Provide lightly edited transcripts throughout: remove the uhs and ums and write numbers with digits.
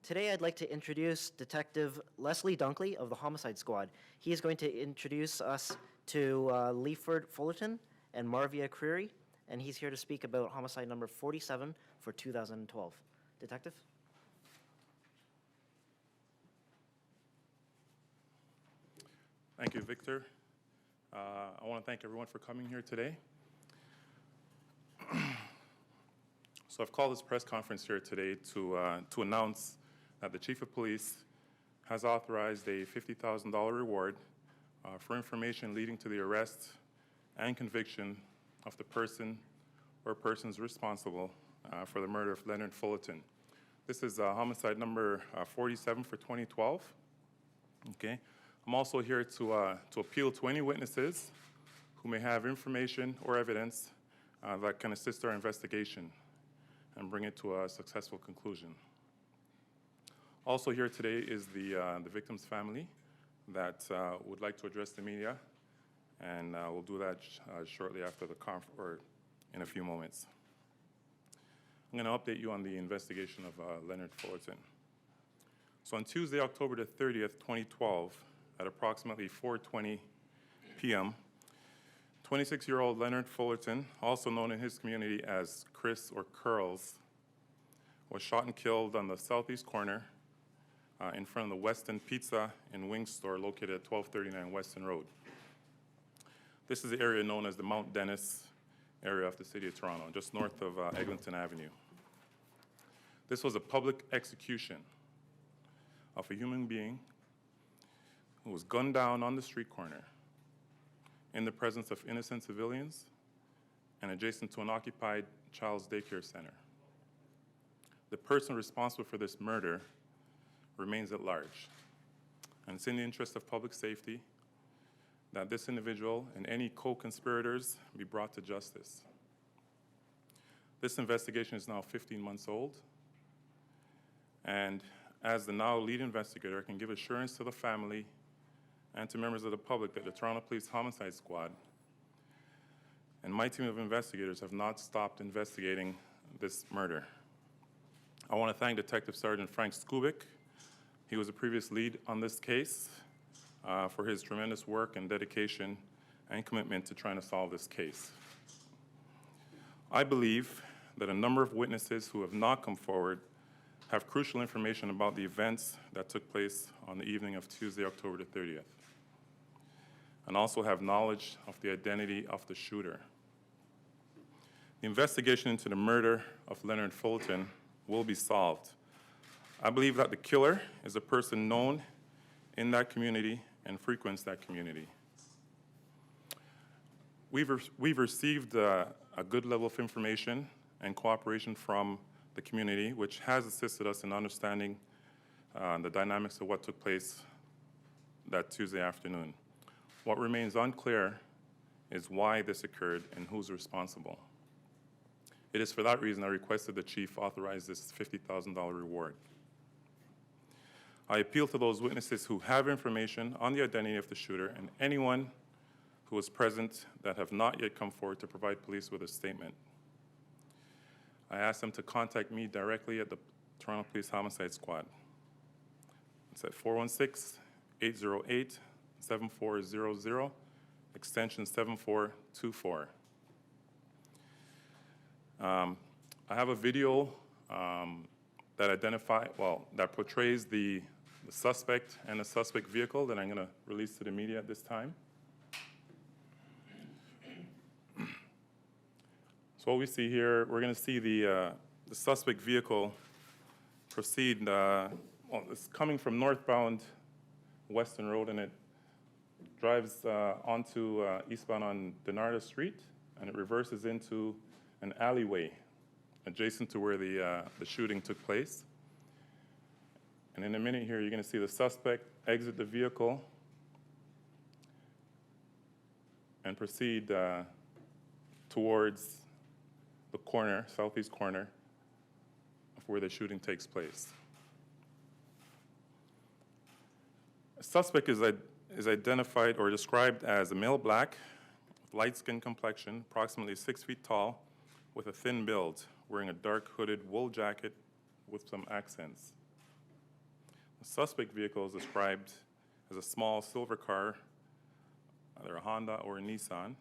Today I'd like to introduce Detective Leslie Dunkley of the Homicide Squad. He is going to introduce us to Leonard Fullerton and Marvia Creary, and he's here to speak about homicide number 47 for 2012. Detective? Thank you, Victor. I want to thank everyone for coming here today. So I've called this press conference here today to announce that the Chief of Police has authorized a $50,000 reward for information leading to the arrest and conviction of the person or persons responsible for the murder of Leonard Fullerton. This is homicide number 47 for 2012. Okay. I'm also here to appeal to any witnesses who may have information or evidence that can assist our investigation and bring it to a successful conclusion. Also here today is the victim's family that would like to address the media, and we'll do that shortly after the or in a few moments. I'm going to update you on the investigation of Leonard Fullerton. So on Tuesday, October the 30th, 2012, at approximately 4:20 p.m., 26-year-old Leonard Fullerton, also known in his community as Chris or Curls, was shot and killed on the southeast corner in front of the Weston Pizza and Wing store located at 1239 Weston Road. This is the area known as the Mount Dennis area of the city of Toronto, just north of Eglinton Avenue. This was a public execution of a human being who was gunned down on the street corner in the presence of innocent civilians and adjacent to an occupied child's daycare center. The person responsible for this murder remains at large, and it's in the interest of public safety that this individual and any co-conspirators be brought to justice. This investigation is now 15 months old, and as the now lead investigator, I can give assurance to the family and to members of the public that the Toronto Police Homicide Squad and my team of investigators have not stopped investigating this murder. I want to thank Detective Sergeant Frank Skubik. He was a previous lead on this case for his tremendous work and dedication and commitment to trying to solve this case. I believe that a number of witnesses who have not come forward have crucial information about the events that took place on the evening of Tuesday, October the 30th, and also have knowledge of the identity of the shooter. The investigation into the murder of Leonard Fullerton will be solved. I believe that the killer is a person known in that community and frequents that community. We've received a good level of information and cooperation from the community, which has assisted us in understanding the dynamics of what took place that Tuesday afternoon. What remains unclear is why this occurred and who's responsible. It is for that reason I requested the chief authorize this $50,000 reward. I appeal to those witnesses who have information on the identity of the shooter and anyone who was present that have not yet come forward to provide police with a statement. I ask them to contact me directly at the Toronto Police Homicide Squad. It's at 416-808-7400, extension 7424. I have a video that portrays the suspect and the suspect vehicle that I'm going to release to the media at this time. So what we see here, we're going to see the suspect vehicle proceed. It's coming from northbound Weston Road, and it drives onto eastbound on Denarda Street, and it reverses into an alleyway adjacent to where the shooting took place. And in a minute here, you're going to see the suspect exit the vehicle and proceed towards the corner, southeast corner, of where the shooting takes place. A suspect is identified or described as a male black, with light skin complexion, approximately 6 feet tall, with a thin build, wearing a dark hooded wool jacket with some accents. suspect vehicle is described as a small silver car, either a Honda or a Nissan.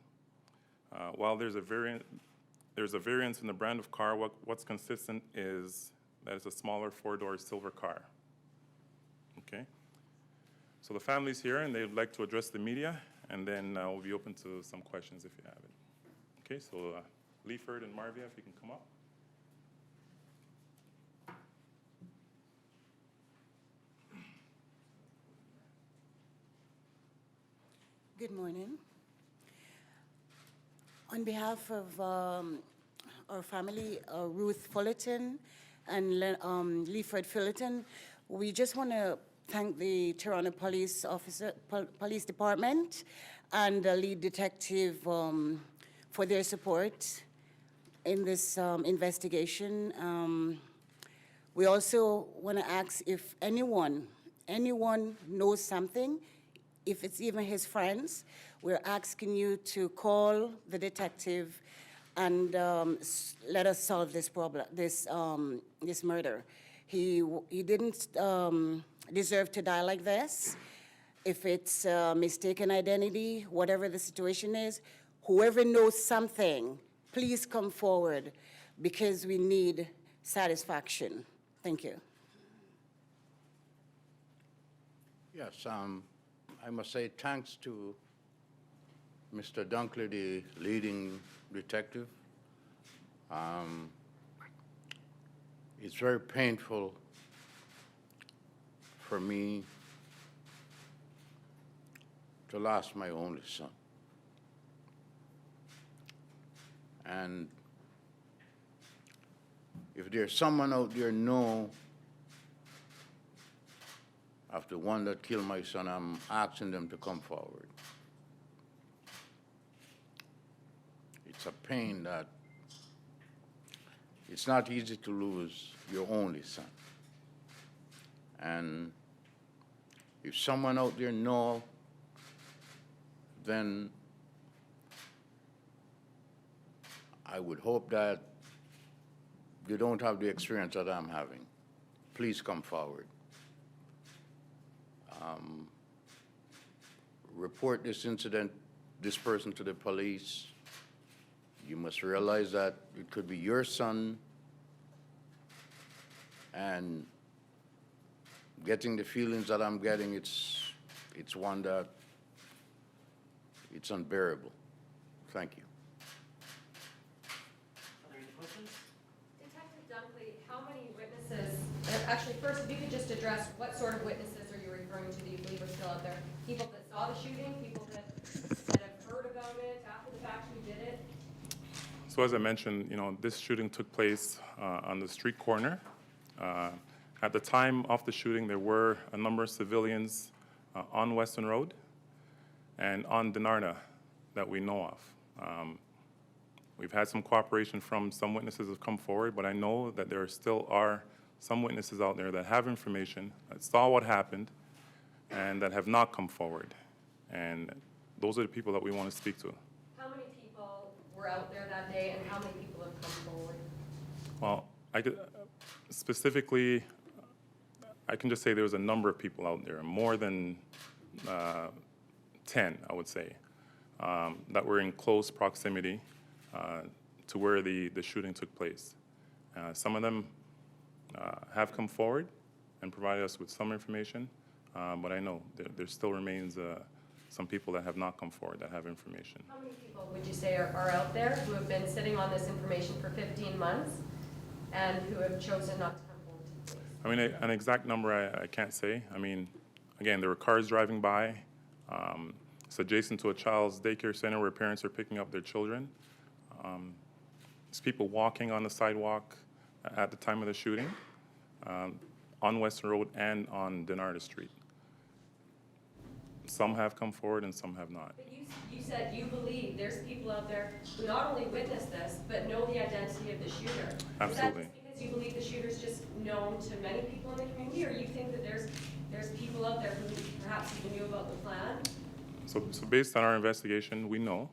While there's a variance in the brand of car, what's consistent is that it's a smaller four-door silver car. Okay? So the family's here, and they'd like to address the media, and then we'll be open to some questions if you have it. Okay, so Leeford and Marvia, if you can come up. Good morning. On behalf of our family, Ruth Fullerton and Leonard Fullerton, we just want to thank the Toronto Police Department and the lead detective for their support in this investigation. We also want to ask if anyone knows something, if it's even his friends, we're asking you to call the detective and let us solve this problem, this murder. He didn't deserve to die like this. If it's mistaken identity, whatever the situation is, whoever knows something, please come forward because we need satisfaction. Thank you. Yes, I must say thanks to Mr. Dunkley, the leading detective. It's very painful for me to lose my only son. And if there's someone out there know of the one that killed my son, I'm asking them to come forward. It's a pain that it's not easy to lose your only son. And if someone out there knows, then I would hope that they don't have the experience that I'm having. Please come forward. Report this incident, this person to the police. You must realize that it could be your son, and getting the feelings that I'm getting, it's one that it's unbearable. Thank you. Are there any questions? Detective Dunkley, how many witnesses, actually first, if you could just address what sort of witnesses are you referring to that you believe are still out there? People that saw the shooting, people that have heard about it after the fact who did it? So as I mentioned, this shooting took place on the street corner. At the time of the shooting, there were a number of civilians on Weston Road and on Denarda that we know of. We've had some cooperation from some witnesses have come forward, but I know that there still are some witnesses out there that have information, that saw what happened, and that have not come forward. And those are the people that we want to speak to. How many people were out there that day and how many people have come forward? Well, specifically, I can just say there was a number of people out there, more than 10, I would say, that were in close proximity to where the shooting took place. Some of them have come forward and provided us with some information, but I know there still remains some people that have not come forward that have information. How many people would you say are out there who have been sitting on this information for 15 months and who have chosen not to come forward to the police? I mean, an exact number I can't say. I mean, again, there were cars driving by. It's adjacent to a child's daycare center where parents are picking up their children. There's people walking on the sidewalk at the time of the shooting on Western Road and on Denarda Street. Some have come forward and some have not. But you said you believe there's people out there who not only witnessed this, but know the identity of the shooter. Absolutely. Is that just because you believe the shooter's just known to many people in the community, or you think that there's people out there who perhaps even knew about the plan? So based on our investigation, we know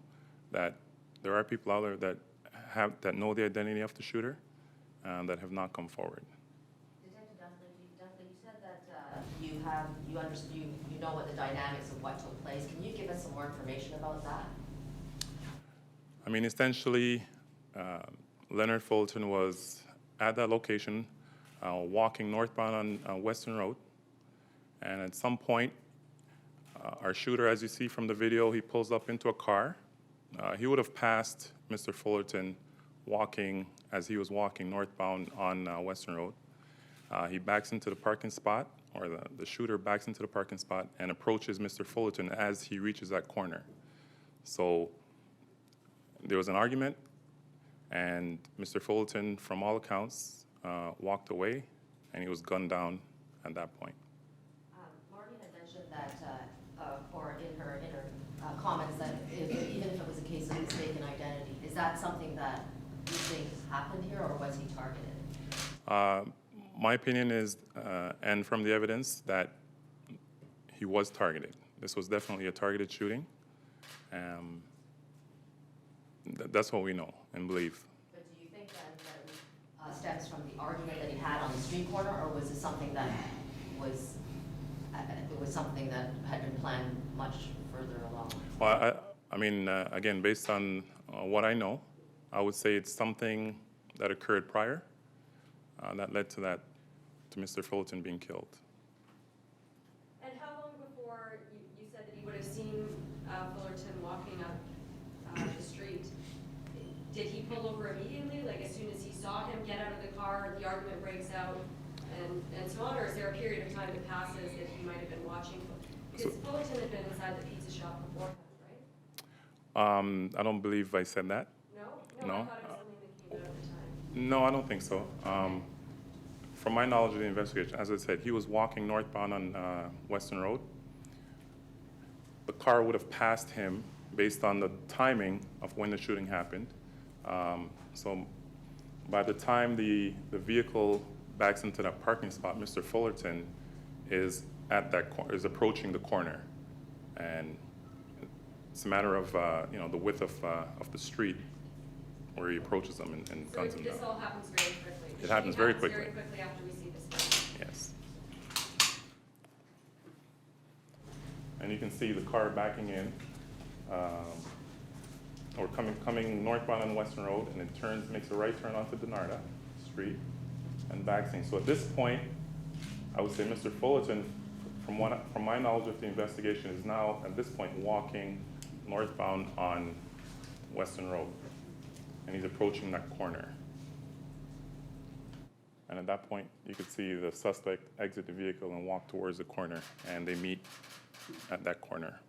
that there are people out there that know the identity of the shooter and that have not come forward. Detective Dunkley, you said that you know what the dynamics of what took place. Can you give us some more information about that? I mean, essentially, Leonard Fullerton was at that location, walking northbound on Western Road, and at some point, our shooter, as you see from the video, he pulls up into a car. He would have passed Mr. Fullerton as he was walking northbound on Western Road. He backs into the parking spot, or the shooter backs into the parking spot and approaches Mr. Fullerton as he reaches that corner. So there was an argument, and Mr. Fullerton, from all accounts, walked away, and he was gunned down at that point. Marty had mentioned that, or in her comments, that even if it was a case of mistaken identity, is that something that you think happened here, or was he targeted? My opinion is, and from the evidence, that he was targeted. This was definitely a targeted shooting. That's what we know and believe. But do you think that it stems from the argument that he had on the street corner, or was it something that something that had been planned much further along? Well, I mean, again, based on what I know, I would say it's something that occurred prior that led to Mr. Fullerton being killed. And how long before, you said that you would have seen Fullerton walking up the street? Did he pull over immediately, like as soon as he saw him get out of the car, the argument breaks out, and so on, or is there a period of time that passes that he might have been watching? Because Fullerton had been inside the pizza shop beforehand, right? I don't believe I said that. No? No. I thought it was something that came out at the time. No, I don't think so. From my knowledge of the investigation, as I said, he was walking northbound on Western Road. The car would have passed him based on the timing of when the shooting happened. So by the time the vehicle backs into that parking spot, Mr. Fullerton is is approaching the corner, and it's a matter of the width of the street where he approaches them and So guns him down. this all happens very quickly? It happens very quickly. Very quickly after we see this film? Yes. And you can see the car backing in, or coming northbound on Western Road, and it makes a right turn onto Denarda Street and backs in. So at this point, I would say Mr. Fullerton, from my knowledge of the investigation, is now at this point walking northbound on Western Road, and he's approaching that corner. And at that point, you could see the suspect exit the vehicle and walk towards the corner, and they meet at that corner.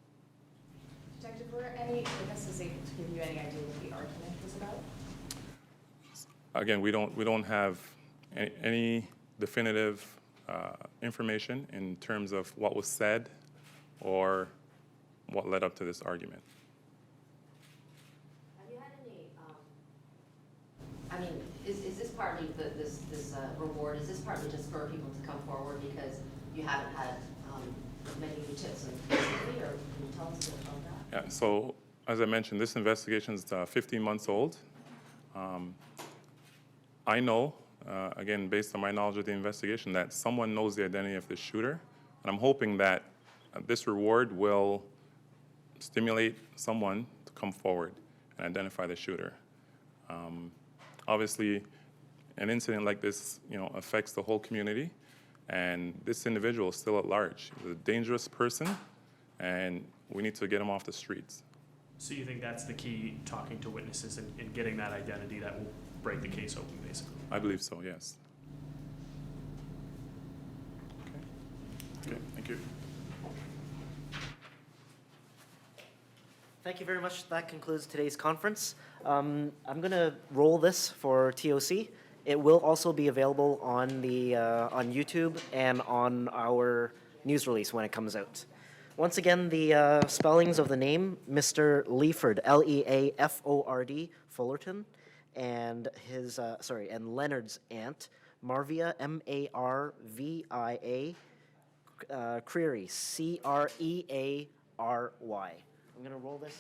Detective, were any witnesses able to give you any idea what the argument was about? Again, we don't have any definitive information in terms of what was said or what led up to this argument. Have you had any, I mean, is this partly this reward, is this partly just for people to come forward because you haven't had many new tips recently, or can you tell us a bit about that? Yeah, so as I mentioned, this investigation is 15 months old. I know, again, based on my knowledge of the investigation, that someone knows the identity of the shooter, and I'm hoping that this reward will stimulate someone to come forward and identify the shooter. Obviously, an incident like this, affects the whole community, and this individual is still at large. He's a dangerous person, and we need to get him off the streets. So you think that's the key, talking to witnesses and getting that identity that will break the case open, basically? I believe so, yes. Okay, thank you. Thank you very much. That concludes today's conference. I'm going to roll this for TOC. It will also be available on on YouTube and on our news release when it comes out. Once again, the spellings of the name, Mr. Leaford, Leaford, Fullerton, and and Leonard's aunt, Marvia, Marvia, Creary, Creary. I'm going to roll this.